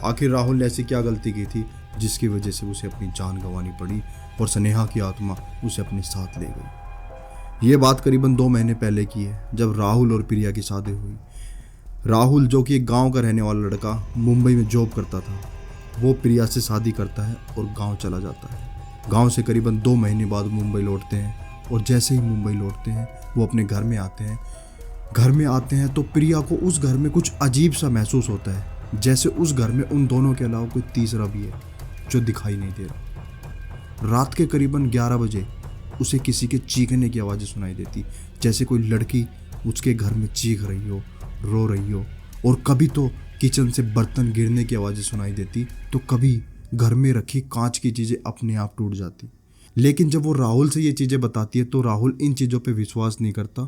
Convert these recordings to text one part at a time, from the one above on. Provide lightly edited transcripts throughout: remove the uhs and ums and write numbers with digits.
आखिर राहुल ने ऐसी क्या गलती की थी जिसकी वजह से उसे अपनी जान गंवानी पड़ी और स्नेहा की आत्मा उसे अपने साथ ले गई। ये बात करीबन 2 महीने पहले की है, जब राहुल और प्रिया की शादी हुई। राहुल, जो कि एक गांव का रहने वाला लड़का, मुंबई में जॉब करता था, वो प्रिया से शादी करता है और गांव चला जाता है। गांव से करीबन 2 महीने बाद मुंबई लौटते हैं और जैसे ही मुंबई लौटते हैं वो अपने घर में आते हैं। घर में आते हैं तो प्रिया को उस घर में कुछ अजीब सा महसूस होता है, जैसे उस घर में उन दोनों के अलावा कोई तीसरा भी है जो दिखाई नहीं दे रहा। रात के करीबन 11 बजे उसे किसी के चीखने की आवाज़ें सुनाई देती, जैसे कोई लड़की उसके घर में चीख रही हो, रो रही हो। और कभी तो किचन से बर्तन गिरने की आवाज़ें सुनाई देती, तो कभी घर में रखी कांच की चीज़ें अपने आप टूट जाती। लेकिन जब वो राहुल से ये चीज़ें बताती है तो राहुल इन चीज़ों पे विश्वास नहीं करता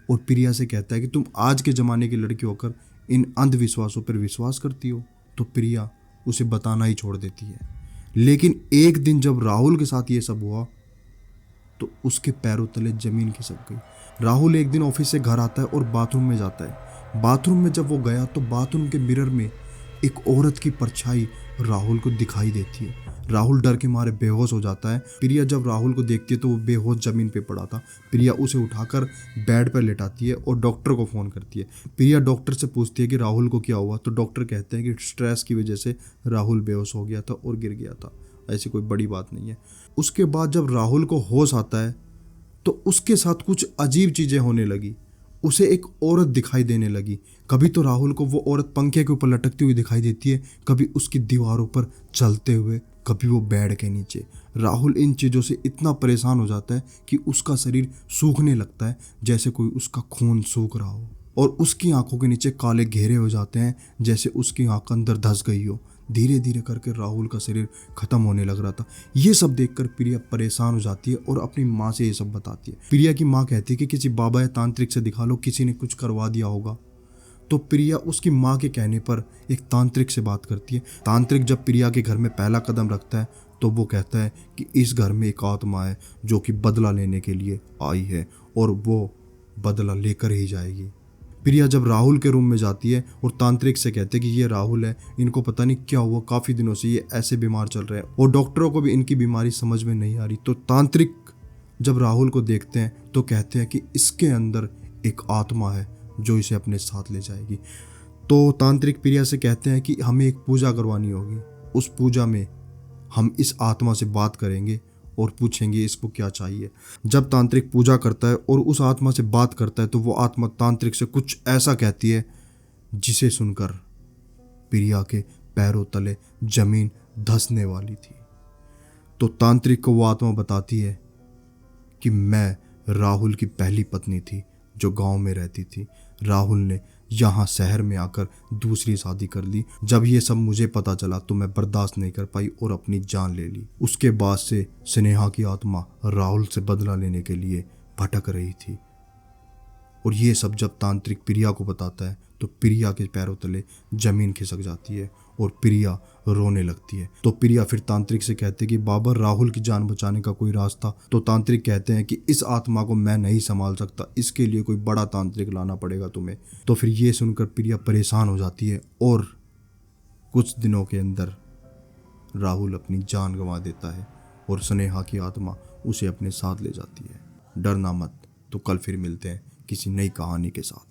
और प्रिया से कहता है कि तुम आज के ज़माने की लड़की होकर इन अंधविश्वासों पर विश्वास करती हो। तो प्रिया उसे बताना ही छोड़ देती है। लेकिन एक दिन जब राहुल के साथ ये सब हुआ तो उसके पैरों तले जमीन खिसक गई। राहुल एक दिन ऑफिस से घर आता है और बाथरूम में जाता है। बाथरूम में जब वो गया तो बाथरूम के मिरर में एक औरत की परछाई राहुल को दिखाई देती है। राहुल डर के मारे बेहोश हो जाता है। प्रिया जब राहुल को देखती है तो वो बेहोश जमीन पे पड़ा था। प्रिया उसे उठाकर बेड पर लेटाती है और डॉक्टर को फ़ोन करती है। प्रिया डॉक्टर से पूछती है कि राहुल को क्या हुआ, तो डॉक्टर कहते हैं कि स्ट्रेस की वजह से राहुल बेहोश हो गया था और गिर गया था, ऐसी कोई बड़ी बात नहीं है। उसके बाद जब राहुल को होश आता है तो उसके साथ कुछ अजीब चीज़ें होने लगी। उसे एक औरत दिखाई देने लगी। कभी तो राहुल को वो औरत पंखे के ऊपर लटकती हुई दिखाई देती है, कभी उसकी दीवारों पर चलते हुए, कभी वो बेड के नीचे। राहुल इन चीज़ों से इतना परेशान हो जाता है कि उसका शरीर सूखने लगता है, जैसे कोई उसका खून सूख रहा हो, और उसकी आंखों के नीचे काले घेरे हो जाते हैं, जैसे उसकी आंख अंदर धंस गई हो। धीरे धीरे करके राहुल का शरीर खत्म होने लग रहा था। ये सब देखकर प्रिया परेशान हो जाती है और अपनी माँ से ये सब बताती है। प्रिया की माँ कहती है कि किसी बाबा या तांत्रिक से दिखा लो, किसी ने कुछ करवा दिया होगा। तो प्रिया उसकी माँ के कहने पर एक तांत्रिक से बात करती है। तांत्रिक जब प्रिया के घर में पहला कदम रखता है तो वो कहता है कि इस घर में एक आत्मा है जो कि बदला लेने के लिए आई है और वो बदला लेकर ही जाएगी। प्रिया जब राहुल के रूम में जाती है और तांत्रिक से कहते हैं कि ये राहुल है, इनको पता नहीं क्या हुआ, काफ़ी दिनों से ये ऐसे बीमार चल रहे हैं और डॉक्टरों को भी इनकी बीमारी समझ में नहीं आ रही। तो तांत्रिक जब राहुल को देखते हैं तो कहते हैं कि इसके अंदर एक आत्मा है जो इसे अपने साथ ले जाएगी। तो तांत्रिक प्रिया से कहते हैं कि हमें एक पूजा करवानी होगी। उस पूजा में हम इस आत्मा से बात करेंगे और पूछेंगे इसको क्या चाहिए। जब तांत्रिक पूजा करता है और उस आत्मा से बात करता है तो वो आत्मा तांत्रिक से कुछ ऐसा कहती है जिसे सुनकर प्रिया के पैरों तले जमीन धंसने वाली थी। तो तांत्रिक को वो आत्मा बताती है कि मैं राहुल की पहली पत्नी थी जो गांव में रहती थी। राहुल ने यहाँ शहर में आकर दूसरी शादी कर ली। जब ये सब मुझे पता चला तो मैं बर्दाश्त नहीं कर पाई और अपनी जान ले ली। उसके बाद से स्नेहा की आत्मा राहुल से बदला लेने के लिए भटक रही थी। और ये सब जब तांत्रिक प्रिया को बताता है तो प्रिया के पैरों तले जमीन खिसक जाती है और प्रिया रोने लगती है। तो प्रिया फिर तांत्रिक से कहते हैं कि बाबा, राहुल की जान बचाने का कोई रास्ता। तो तांत्रिक कहते हैं कि इस आत्मा को मैं नहीं संभाल सकता, इसके लिए कोई बड़ा तांत्रिक लाना पड़ेगा तुम्हें। तो फिर ये सुनकर प्रिया परेशान हो जाती है और कुछ दिनों के अंदर राहुल अपनी जान गंवा देता है और स्नेहा की आत्मा उसे अपने साथ ले जाती है। डरना मत। तो कल फिर मिलते हैं किसी नई कहानी के साथ।